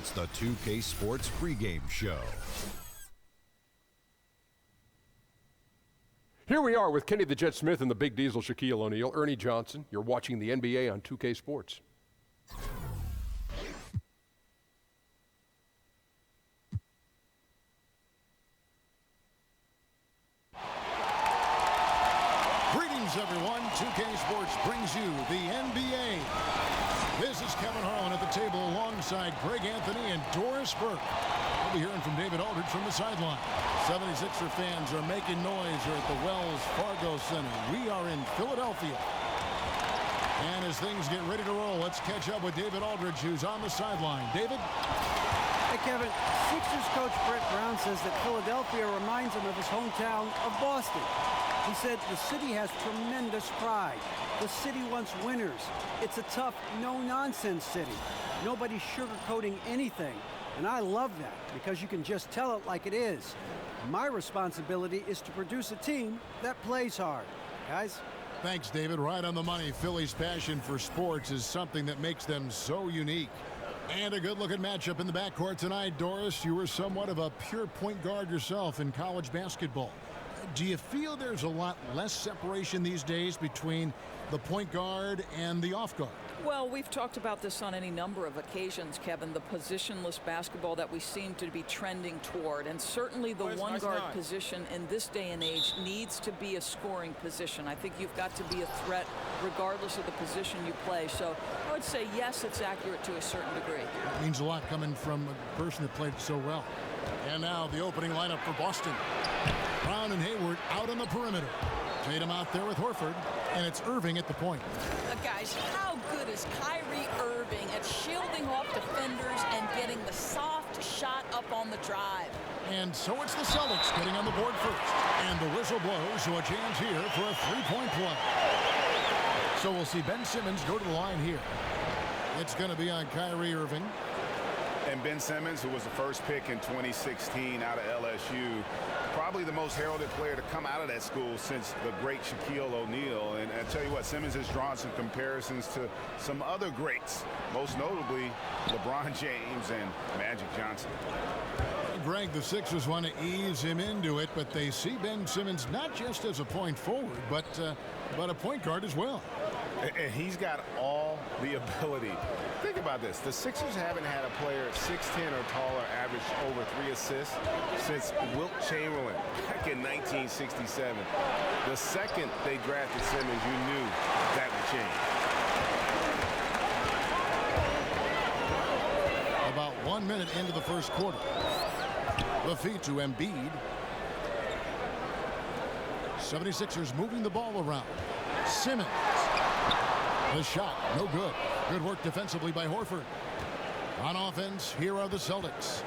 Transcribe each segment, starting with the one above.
It's the 2K Sports Pregame Show. Here we are with Kenny the Jet Smith and the Big Diesel, Shaquille O'Neal, Ernie Johnson. You're watching the NBA on 2K Sports. Greetings, everyone. 2K Sports brings you the NBA. This is Kevin Harlan at the table alongside Greg Anthony and Doris Burke. We'll be hearing from David Aldridge from the sideline. 76er fans are making noise here at the Wells Fargo Center. We are in Philadelphia. And as things get ready to roll, let's catch up with David Aldridge, who's on the sideline. David? Hey, Kevin. Sixers coach Brett Brown says that Philadelphia reminds him of his hometown of Boston. He said the city has tremendous pride. The city wants winners. It's a tough, no-nonsense city. Nobody's sugarcoating anything. And I love that because you can just tell it like it is. My responsibility is to produce a team that plays hard. Guys? Thanks, David. Right on the money. Philly's passion for sports is something that makes them so unique. And a good-looking matchup in the backcourt tonight. Doris, you were somewhat of a pure point guard yourself in college basketball. Do you feel there's a lot less separation these days between the point guard and the off guard? Well, we've talked about this on any number of occasions, Kevin, the positionless basketball that we seem to be trending toward. And certainly the one guard position in this day and age needs to be a scoring position. I think you've got to be a threat regardless of the position you play. So I would say, yes, it's accurate to a certain degree. It means a lot coming from a person that played so well. And now the opening lineup for Boston. Brown and Hayward out on the perimeter. Tatum out there with Horford, and it's Irving at the point. Guys, how good is Kyrie Irving at shielding off defenders and getting the soft shot up on the drive? And so it's the Celtics getting on the board first. And the whistle blows, so a chance here for a three-point play. So we'll see Ben Simmons go to the line here. It's going to be on Kyrie Irving. And Ben Simmons, who was the first pick in 2016 out of LSU, probably the most heralded player to come out of that school since the great Shaquille O'Neal. And I tell you what, Simmons has drawn some comparisons to some other greats, most notably LeBron James and Magic Johnson. Greg, the Sixers want to ease him into it, but they see Ben Simmons not just as a point forward, but a point guard as well. And he's got all the ability. Think about this. The Sixers haven't had a player 6'10" or taller average over 3 assists since Wilt Chamberlain back in 1967. The second they drafted Simmons, you knew that would change. About 1 minute into the first quarter. The feed to Embiid. 76ers moving the ball around. Simmons. The shot, no good. Good work defensively by Horford. On offense, here are the Celtics.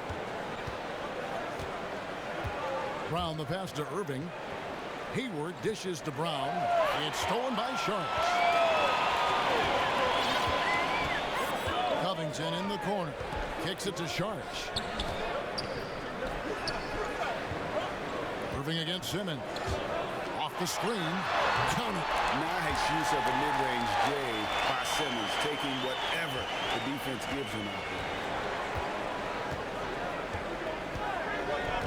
Brown the pass to Irving. Hayward dishes to Brown. It's stolen by Sharks. Covington in the corner. Kicks it to Sharks. Irving against Simmons. Off the screen. Count it. Nice use of the mid-range J by Simmons, taking whatever the defense gives him out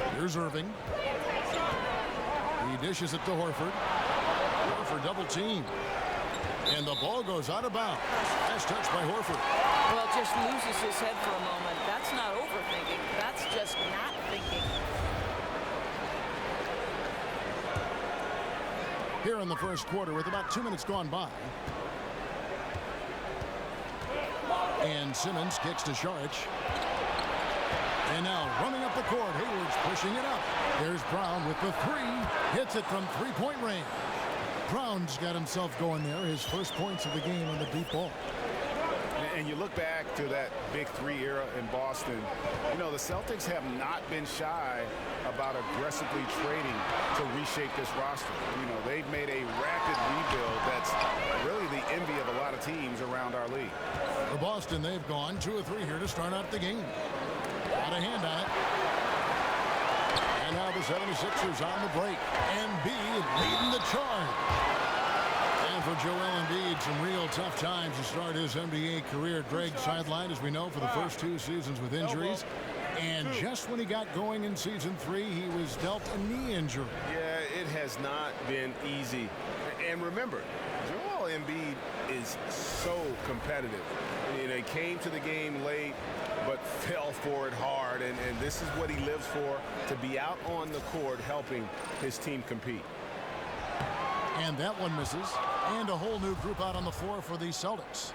there. Here's Irving. He dishes it to Horford. Horford double team. And the ball goes out of bounds. Nice touch by Horford. Well, just loses his head for a moment. That's not overthinking. That's just not thinking. Here in the first quarter with about 2 minutes gone by. And Simmons kicks to Saric. And now running up the court, Hayward's pushing it up. There's Brown with the three. Hits it from three-point range. Brown's got himself going there. His first points of the game on the deep ball. And you look back to that Big Three era in Boston, you know, the Celtics have not been shy about aggressively trading to reshape this roster. You know, they've made a rapid rebuild that's really the envy of a lot of teams around our league. For Boston, they've gone 2 or 3 here to start out the game. Got a hand on it. And now the 76ers on the break. Embiid leading the charge. And for Joel Embiid, some real tough times to start his NBA career. Greg sidelined, as we know, for the first 2 seasons with injuries. And just when he got going in season 3, he was dealt a knee injury. Yeah, it has not been easy. And remember, Joel Embiid is so competitive. You know, he came to the game late, but fell for it hard. And this is what he lives for, to be out on the court helping his team compete. And that one misses. And a whole new group out on the floor for the Celtics.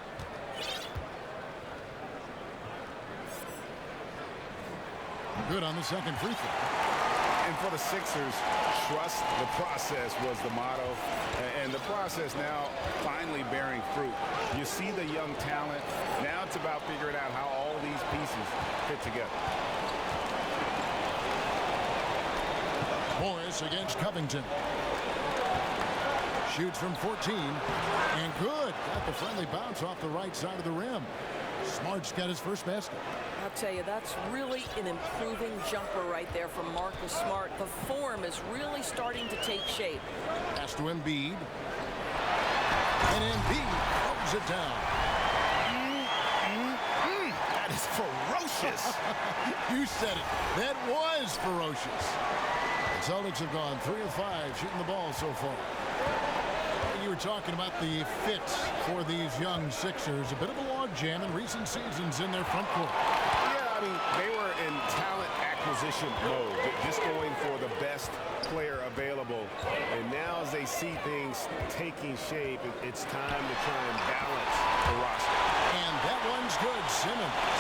Good on the second free throw. And for the Sixers, trust the process was the motto. And the process now finally bearing fruit. You see the young talent. Now it's about figuring out how all these pieces fit together. Morris against Covington. Shoots from 14. And good. Got the friendly bounce off the right side of the rim. Smart's got his first basket. I'll tell you, that's really an improving jumper right there from Marcus Smart. The form is really starting to take shape. Pass to Embiid. And Embiid throws it down. That is ferocious. You said it. That was ferocious. The Celtics have gone 3 of 5 shooting the ball so far. You were talking about the fit for these young Sixers. A bit of a logjam in recent seasons in their front court. Yeah, I mean, they were in talent acquisition mode, just going for the best player available. And now as they see things taking shape, it's time to try and balance the roster. And that one's good. Simmons.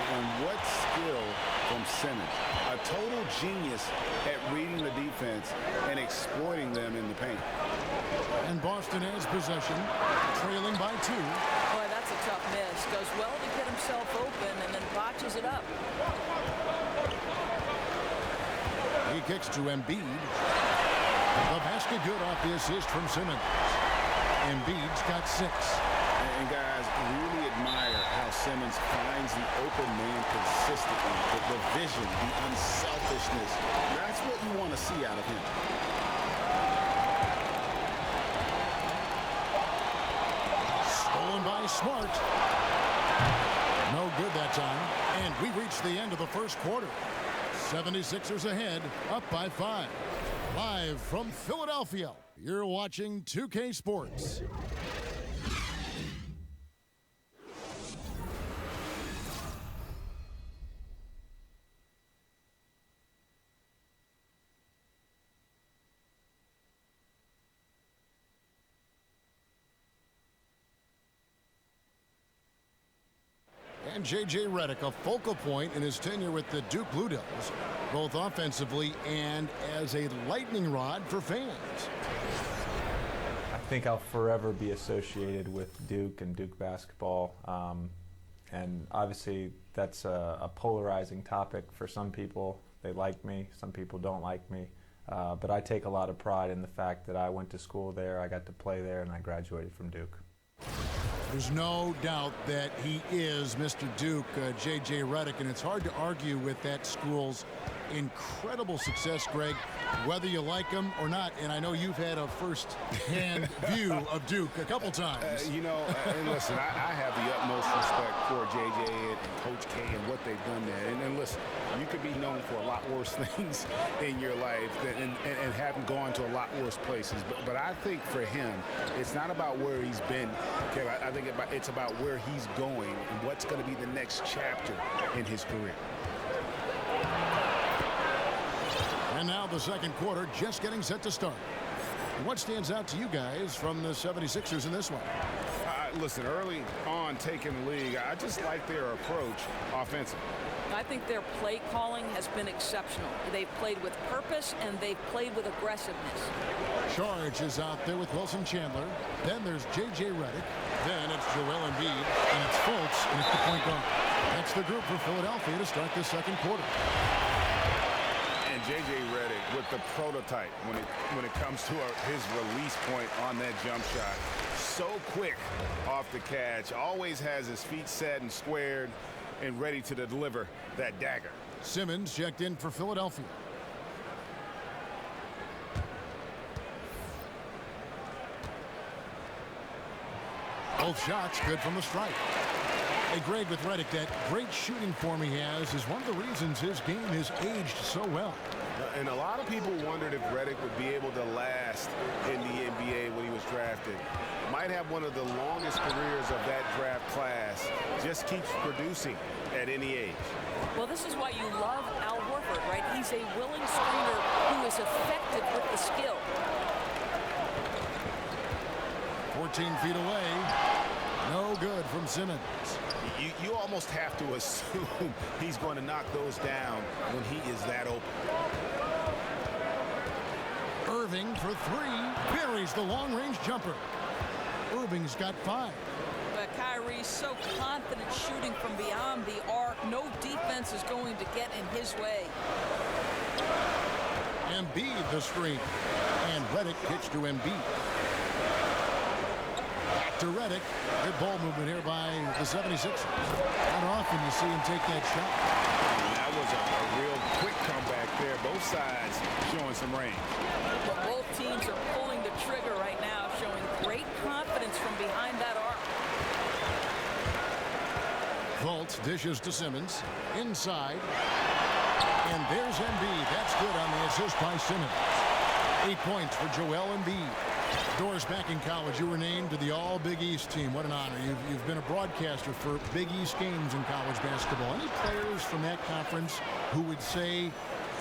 And what skill from Simmons. A total genius at reading the defense and exploiting them in the paint. And Boston has possession, trailing by 2. Boy, that's a tough miss. Does well to get himself open and then botches it up. He kicks to Embiid. The basket good off the assist from Simmons. Embiid's got 6. And guys, really admire how Simmons finds the open man consistently. The vision, the unselfishness. That's what you want to see out of him. Stolen by Smart. No good that time. And we reach the end of the first quarter. 76ers ahead, up by 5. Live from Philadelphia, you're watching 2K Sports. And J.J. Redick, a focal point in his tenure with the Duke Blue Devils, both offensively and as a lightning rod for fans. I think I'll forever be associated with Duke and Duke basketball. And obviously that's a polarizing topic for some people. They like me, some people don't like me. But I take a lot of pride in the fact that I went to school there, I got to play there, and I graduated from Duke. There's no doubt that he is Mr. Duke, J.J. Redick, and it's hard to argue with that school's incredible success, Greg, whether you like him or not. And I know you've had a first-hand view of Duke a couple times. You know, and listen, I have the utmost respect for J.J. and Coach K and what they've done there. And listen, you could be known for a lot worse things in your life and haven't gone to a lot worse places. But I think for him, it's not about where he's been. Okay, I think it's about where he's going and what's going to be the next chapter in his career. And now the second quarter just getting set to start. What stands out to you guys from the 76ers in this one? Listen, early on taking the league, I just like their approach offensively. I think their play calling has been exceptional. They've played with purpose and they've played with aggressiveness. Charge is out there with Wilson Chandler. Then there's J.J. Redick. Then it's Joel Embiid. And it's Fultz. And it's the point guard. That's the group for Philadelphia to start the second quarter. And J.J. Redick with the prototype when it comes to his release point on that jump shot. So quick off the catch. Always has his feet set and squared and ready to deliver that dagger. Simmons checked in for Philadelphia. Both shots good from the stripe. Hey, Greg, with Redick, that great shooting form he has is one of the reasons his game has aged so well. And a lot of people wondered if Redick would be able to last in the NBA when he was drafted. Might have one of the longest careers of that draft class. Just keeps producing at any age. Well, this is why you love Al Horford, right? He's a willing screener who is effective with the skill. 14 feet away. No good from Simmons. You almost have to assume he's going to knock those down when he is that open. Irving for three. Buries the long-range jumper. Irving's got 5. But Kyrie's so confident shooting from beyond the arc. No defense is going to get in his way. Embiid the screen. And Redick kicks to Embiid. Back to Redick. Good ball movement here by the 76ers. Not often you see him take that shot. That was a real quick comeback there. Both sides showing some range. But both teams are pulling the trigger right now, showing great confidence from behind that arc. Fultz dishes to Simmons. Inside. And there's Embiid. That's good on the assist by Simmons. 8 points for Joel Embiid. Doris, back in college, you were named to the All-Big East team. What an honor. You've been a broadcaster for Big East games in college basketball. Any players from that conference who would say,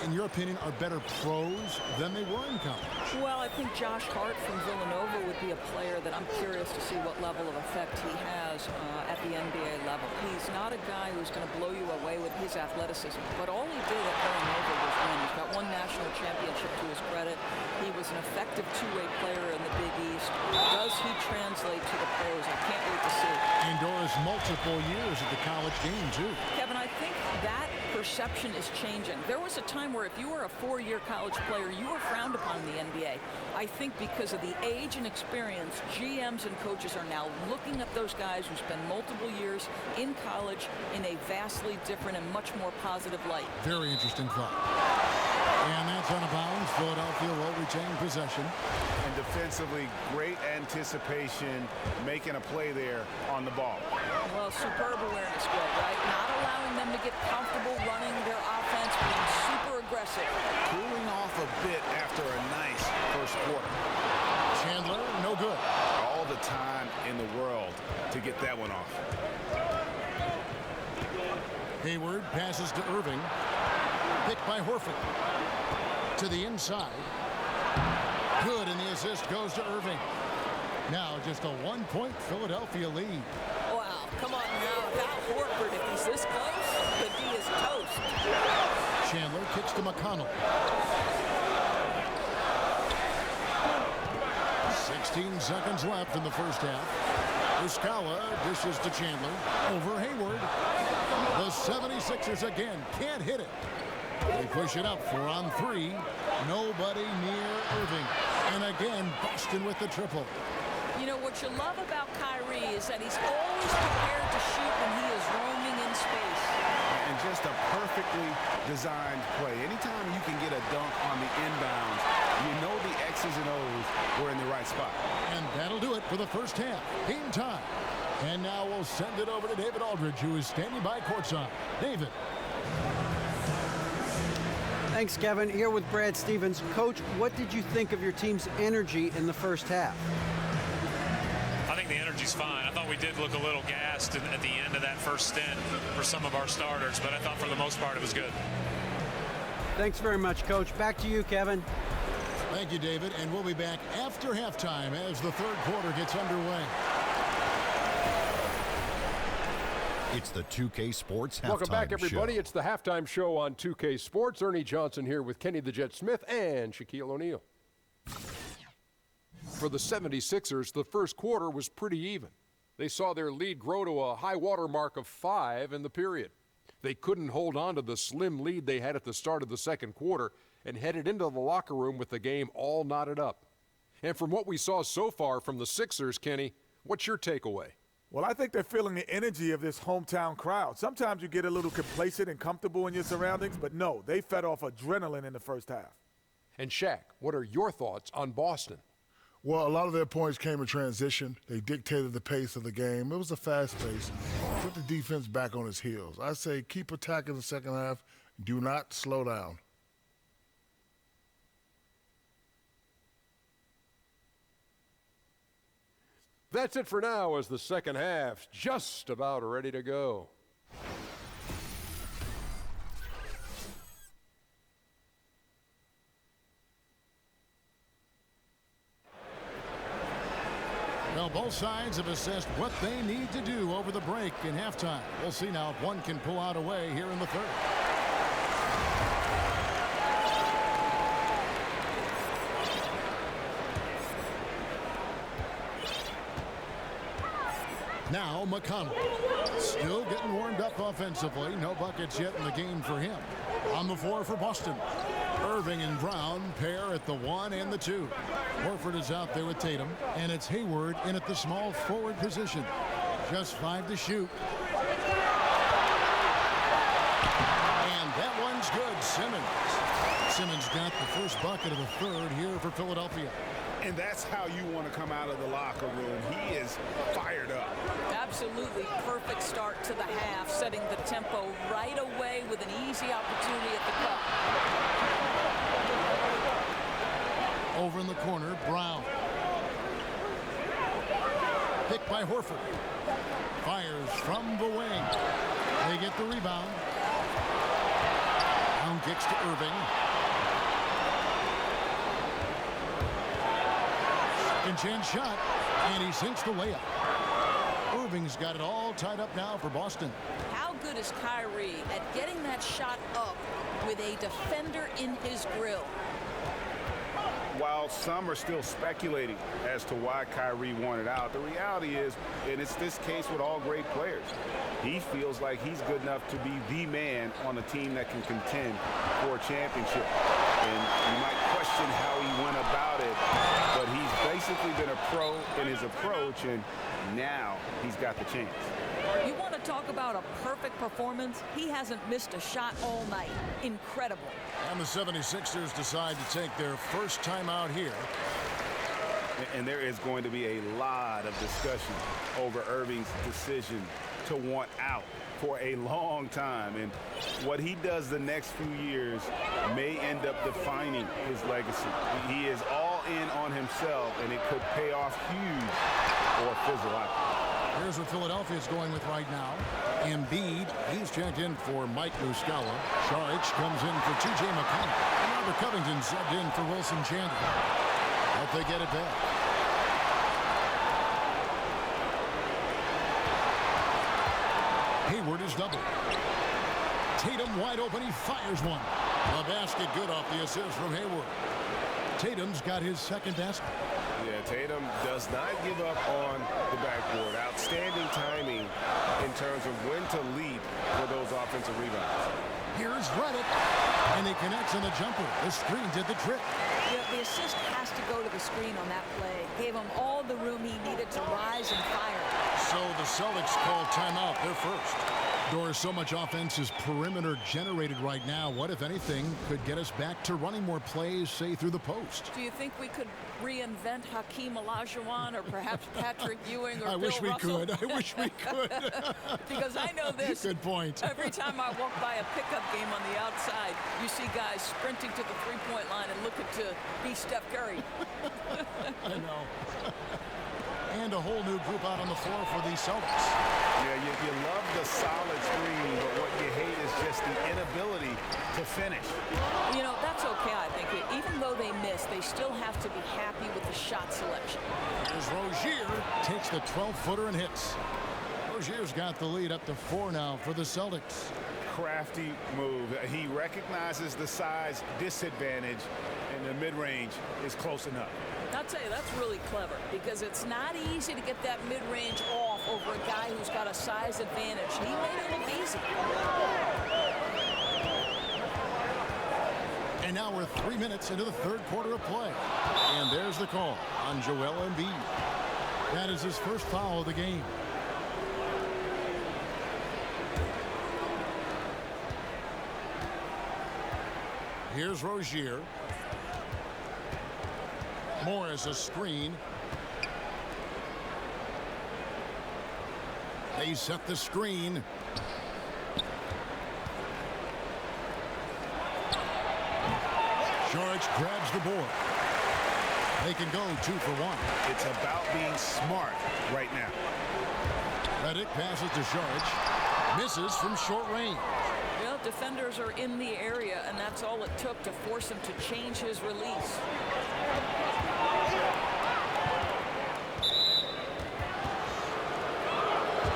in your opinion, are better pros than they were in college? Well, I think Josh Hart from Villanova would be a player that I'm curious to see what level of effect he has at the NBA level. He's not a guy who's going to blow you away with his athleticism, but all he did at Villanova was win. He's got 1 national championship to his credit. He was an effective two-way player in the Big East. Does he translate to the pros? I can't wait to see. And Doris, multiple years at the college game, too. Kevin, I think that perception is changing. There was a time where if you were a 4-year college player, you were frowned upon in the NBA. I think because of the age and experience, GMs and coaches are now looking at those guys who spend multiple years in college in a vastly different and much more positive light. Very interesting thought. And that's out of bounds. Philadelphia will retain possession. And defensively, great anticipation, making a play there on the ball. Well, superb awareness, Greg, right? Not allowing them to get comfortable running their offense, being super aggressive. Cooling off a bit after a nice first quarter. Chandler, no good. All the time in the world to get that one off. Hayward passes to Irving. Picked by Horford. To the inside. Good, and the assist goes to Irving. Now just a 1-point Philadelphia lead. Wow, come on now. Without Horford, if he's this close, the D is toast. Chandler kicks to McConnell. 16 seconds left in the first half. Uskala dishes to Chandler. Over Hayward. The 76ers again can't hit it. They push it up 4 on 3. Nobody near Irving. And again, Boston with the triple. You know, what you love about Kyrie is that he's always prepared to shoot when he is roaming in space. And just a perfectly designed play. Anytime you can get a dunk on the inbounds, you know the X's and O's were in the right spot. And that'll do it for the first half. Game time. And now we'll send it over to David Aldridge, who is standing by courtside. David. Thanks, Kevin. Here with Brad Stevens. Coach, what did you think of your team's energy in the first half? I think the energy's fine. I thought we did look a little gassed at the end of that first stint for some of our starters, but I thought for the most part it was good. Thanks very much, Coach. Back to you, Kevin. Thank you, David. And we'll be back after halftime as the third quarter gets underway. It's the 2K Sports Halftime Show. Welcome back, everybody. It's the halftime show on 2K Sports. Ernie Johnson here with Kenny the Jet Smith and Shaquille O'Neal. For the 76ers, the first quarter was pretty even. They saw their lead grow to a high water mark of 5 in the period. They couldn't hold on to the slim lead they had at the start of the second quarter and headed into the locker room with the game all knotted up. And from what we saw so far from the Sixers, Kenny, what's your takeaway? Well, I think they're feeling the energy of this hometown crowd. Sometimes you get a little complacent and comfortable in your surroundings, but no, they fed off adrenaline in the first half. And Shaq, what are your thoughts on Boston? Well, a lot of their points came in transition. They dictated the pace of the game. It was a fast pace. Put the defense back on its heels. I say keep attacking the second half. Do not slow down. That's it for now as the second half's just about ready to go. Well, both sides have assessed what they need to do over the break in halftime. We'll see now if one can pull out a way here in the third. Now McConnell, still getting warmed up offensively. No buckets yet in the game for him. On the floor for Boston, Irving and Brown pair at the 1 and the 2. Horford is out there with Tatum, and it's Hayward in at the small forward position. Just 5 to shoot. And that one's good. Simmons got the first bucket of the third here for Philadelphia. And that's how you want to come out of the locker room. He is fired up. Absolutely perfect start to the half, setting the tempo right away with an easy opportunity at the cup. Over in the corner, Brown. Picked by Horford. Fires from the wing. They get the rebound. Brown kicks to Irving. Second chance shot, and he sinks the layup. Irving's got it all tied up now for Boston. How good is Kyrie at getting that shot up with a defender in his grill? While some are still speculating as to why Kyrie wanted out, the reality is, and it's this case with all great players, he feels like he's good enough to be the man on a team that can contend for a championship. And you might question how he went about it, but he's basically been a pro in his approach, and now he's got the chance. You want to talk about a perfect performance? He hasn't missed a shot all night. Incredible. And the 76ers decide to take their first time out here. And there is going to be a lot of discussion over Irving's decision to want out for a long time. And what he does the next few years may end up defining his legacy. He is all in on himself, and it could pay off huge or fizzle out. Here's what Philadelphia is going with right now. Embiid, he's checked in for Mike Muscala. Saric comes in for T.J. McConnell. And Robert Covington subbed in for Wilson Chandler. But they get it back. Hayward is doubled. Tatum wide open. He fires one. A basket good off the assist from Hayward. Tatum's got his second basket. Yeah, Tatum does not give up on the backboard. Outstanding timing in terms of when to leap for those offensive rebounds. Here's Reddick, and he connects on the jumper. The screen did the trick. Yeah, the assist has to go to the screen on that play. Gave him all the room he needed to rise and fire. So the Celtics call timeout. They're first. Doris, so much offense is perimeter generated right now. What, if anything, could get us back to running more plays, say, through the post? Do you think we could reinvent Hakeem Olajuwon or perhaps Patrick Ewing or I Bill wish we Russell? could. I wish we could. Because I know this. Good point. Every time I walk by a pickup game on the outside, you see guys sprinting to the three-point line and looking to be Steph Curry. I know. And a whole new group out on the floor for the Celtics. Yeah, you love the solid screen, but what you hate is just the inability to finish. You know, that's okay, I think. Even though they miss, they still have to be happy with the shot selection. As Rozier takes the 12-footer and hits. Rozier's got the lead up to 4 now for the Celtics. Crafty move. He recognizes the size disadvantage, and the mid-range is close enough. I'll tell you, that's really clever because it's not easy to get that mid-range off over a guy who's got a size advantage. He made it look easy. And now we're 3 minutes into the third quarter of play. And there's the call on Joel Embiid. That is his first foul of the game. Here's Rozier. Morris a screen. They set the screen. George grabs the board. They can go 2 for 1. It's about being smart right now. Redick passes to George. Misses from short range. Well, defenders are in the area, and that's all it took to force him to change his release.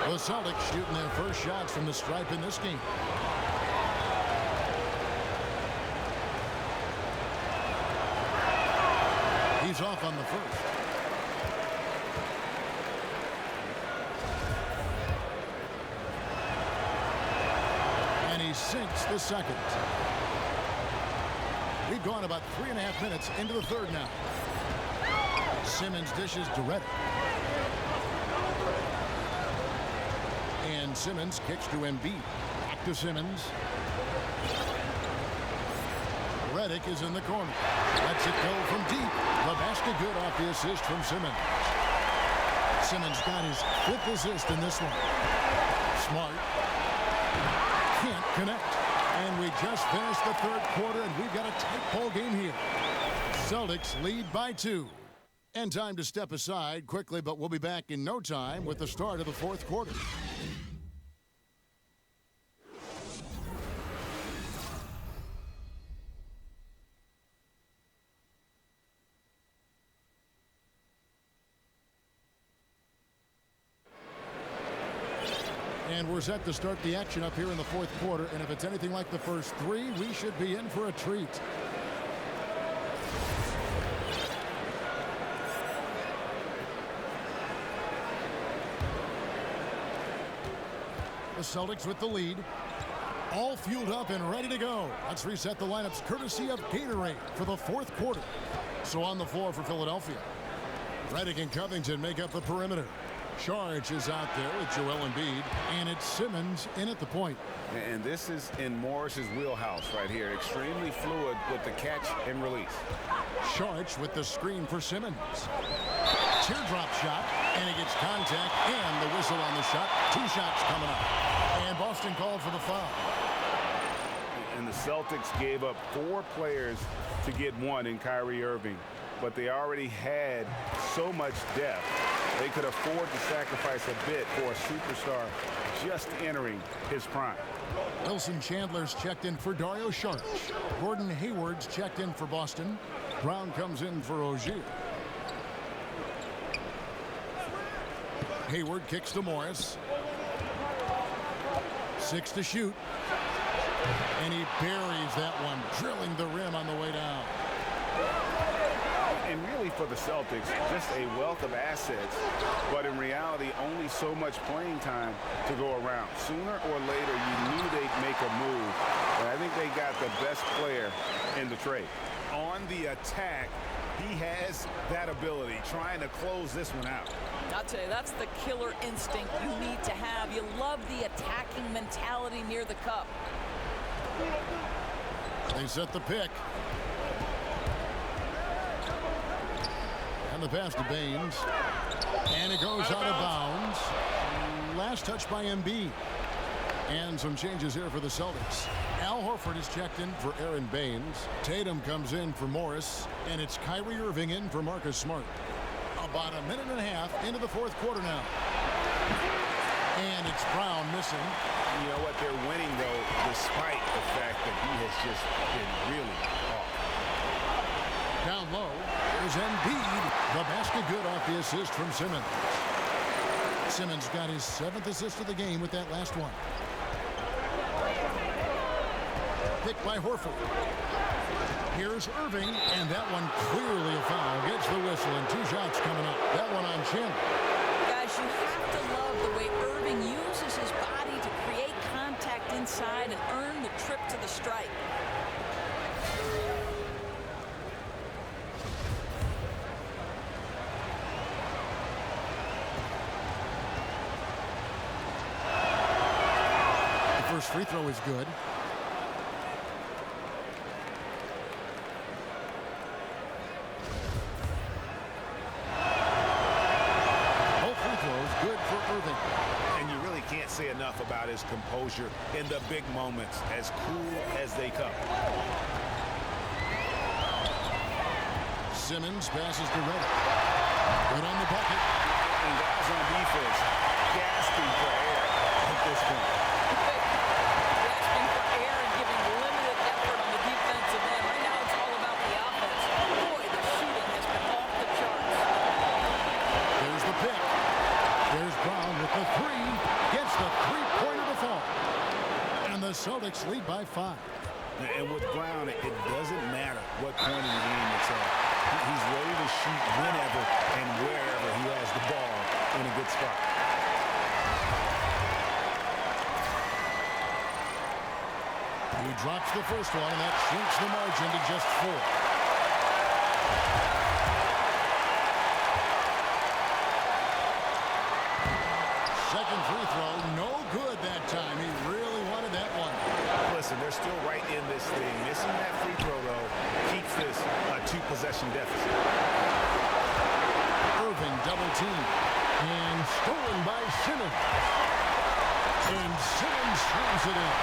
The Celtics shooting their first shots from the stripe in this game. He's off on the first. And he sinks the second. We've gone about 3.5 minutes into the third now. Simmons dishes to Redick. And Simmons kicks to Embiid. Back to Simmons. Redick is in the corner. Lets it go from deep. The basket good off the assist from Simmons. Simmons got his 5th assist in this one. Smart. Can't connect. And we just finished the third quarter, and we've got a tight ball game here. Celtics lead by 2. And time to step aside quickly, but we'll be back in no time with the start of the fourth quarter. And we're set to start the action up here in the fourth quarter. And if it's anything like the first 3, we should be in for a treat. The Celtics with the lead. All fueled up and ready to go. Let's reset the lineups courtesy of Gatorade for the fourth quarter. So on the floor for Philadelphia. Redick and Covington make up the perimeter. Charge is out there with Joel Embiid, and it's Simmons in at the point. And this is in Morris's wheelhouse right here. Extremely fluid with the catch and release. Charge with the screen for Simmons. Teardrop shot, and he gets contact and the whistle on the shot. 2 shots coming up. And Boston called for the foul. And the Celtics gave up 4 players to get 1 in Kyrie Irving. But they already had so much depth, they could afford to sacrifice a bit for a superstar just entering his prime. Wilson Chandler's checked in for Dario Saric. Gordon Hayward's checked in for Boston. Brown comes in for Rozier. Hayward kicks to Morris. 6 to shoot. And he buries that one, drilling the rim on the way down. And really for the Celtics, just a wealth of assets, but in reality, only so much playing time to go around. Sooner or later, you knew they'd make a move, but I think they got the best player in the trade. On the attack, he has that ability, trying to close this one out. I'll tell you, that's the killer instinct you need to have. You love the attacking mentality near the cup. They set the pick. And the pass to Baines. And it goes out of bounds. Last touch by Embiid. And some changes here for the Celtics. Al Horford is checked in for Aaron Baines. Tatum comes in for Morris. And it's Kyrie Irving in for Marcus Smart. About a minute and a half into the fourth quarter now. And it's Brown missing. You know what? They're winning, though, despite the fact that he has just been really off. Down low is Embiid. The basket good off the assist from Simmons. Simmons got his 7th assist of the game with that last one. Picked by Horford. Here's Irving, and that one clearly a foul. Gets the whistle, and 2 shots coming up. That one on Chandler. Guys, you have to love the way Irving uses his body to create contact inside and earn the trip to the stripe. The first free throw is good. about his composure in the big moments, as cool as they come. Simmons passes to Reddick. Right on the bucket. And guys on defense gasping for air at this point. Gasping for air and giving limited effort on the defensive end. Right now it's all about the offense. Boy, the shooting has been off the charts. There's the pick. There's Brown with the three. Gets the three-pointer to fall. And the Celtics lead by 5. And with Brown, it doesn't matter what point in the game it's at. He's ready to shoot whenever and wherever he has the ball in a good spot. He drops the first one, and that shrinks the margin to just 4. Second free throw, no good that time. He really wanted that one. Listen, they're still right in this thing. Missing that free throw, though, keeps this a 2-possession deficit. Irving double team. And stolen by Simmons. And Simmons slams it in.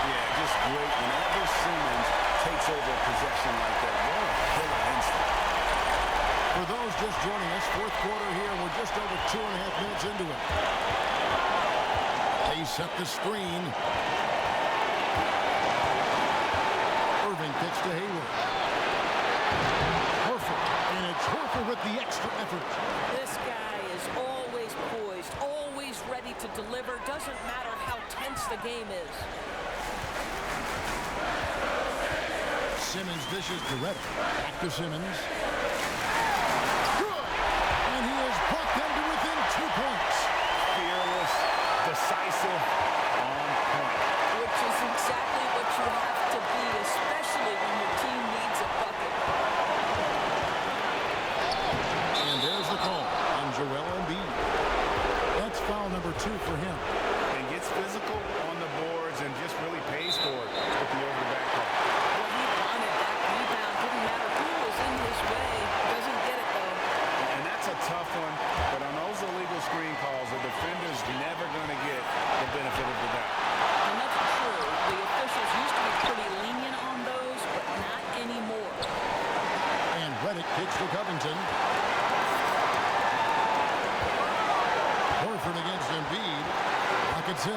Yeah, just great. Whenever Simmons takes over a possession like that, what a killer instinct. For those just joining us, fourth quarter here. We're just over 2.5 minutes into it. They set the screen. Irving kicks to Hayward. Horford. And it's Horford with the extra effort. This guy is always poised, always ready to deliver. Doesn't matter how tense the game is. Simmons dishes to Reddick. Back to Simmons. Good! And he has brought them to within 2 points. Fearless, decisive, on point. Which is exactly what you have to be, especially when your team needs a bucket. And there's the call on Joel Embiid. That's foul number 2 for him. And gets physical on the boards and just really pays for it with the over-the-back call. Well, he wanted that rebound. Didn't matter who was in his way. Doesn't get it, though. And that's a tough one, but on those illegal screen calls, the defender's never going to get the benefit of the doubt. And that's true. The officials used to be pretty lenient on those, but not anymore. And Reddick kicks to Covington. Horford against Embiid. Pocket 6.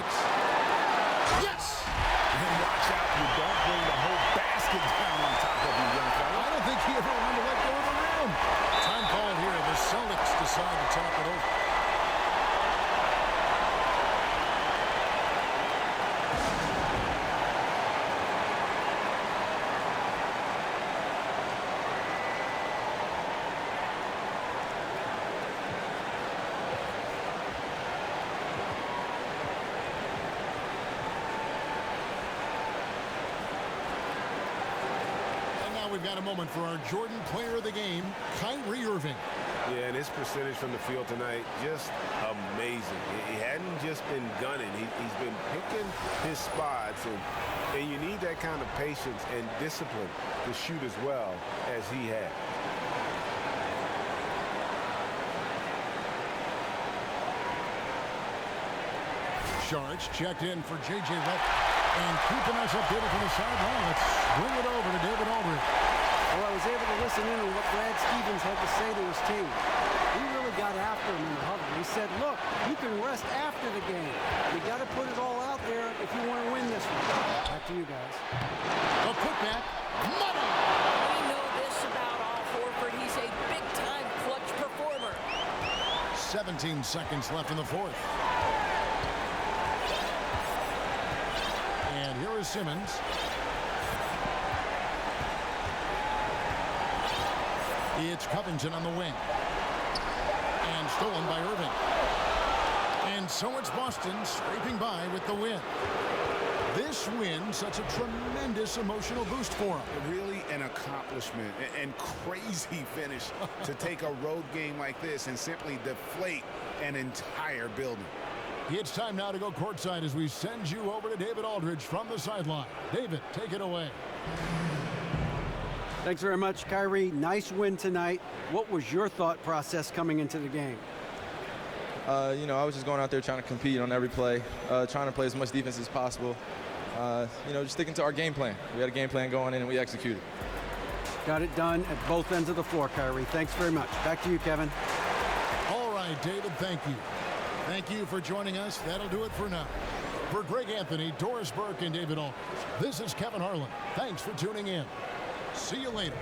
Yes! And watch out, you don't bring the whole basket down on top of you, young fella. I don't think he ever wanted to let go of the rim. Time called here. The Celtics decide to talk it over. We've got a moment for our Jordan player of the game, Kyrie Irving. Yeah, and his percentage from the field tonight, just amazing. He hadn't just been gunning. He's been picking his spots, and you need that kind of patience and discipline to shoot as well as he had. Sharks checked in for J.J. Redick. And keeping us updated from the sideline, let's bring it over to David Aldridge. Well, I was able to listen in on what Brad Stevens had to say to his team. He really got after him in the huddle. He said, look, you can rest after the game. You got to put it all out there if you want to win this one. Back to you guys. A putback. Money! We know this about Al Horford. He's a big-time clutch performer. 17 seconds left in the fourth. And here is Simmons. It's Covington on the wing. And stolen by Irving. And so it's Boston scraping by with the win. This win, such a tremendous emotional boost for them. Really an accomplishment and crazy finish to take a road game like this and simply deflate an entire building. It's time now to go courtside as we send you over to David Aldridge from the sideline. David, take it away. Thanks very much, Kyrie. Nice win tonight. What was your thought process coming into the game? You know, I was just going out there trying to compete on every play, trying to play as much defense as possible. You know, just sticking to our game plan. We had a game plan going in, and we executed. Got it done at both ends of the floor, Kyrie. Thanks very much. Back to you, Kevin. All right, David, thank you. Thank you for joining us. That'll do it for now. For Greg Anthony, Doris Burke, and David Aldridge, this is Kevin Harlan. Thanks for tuning in. See you later.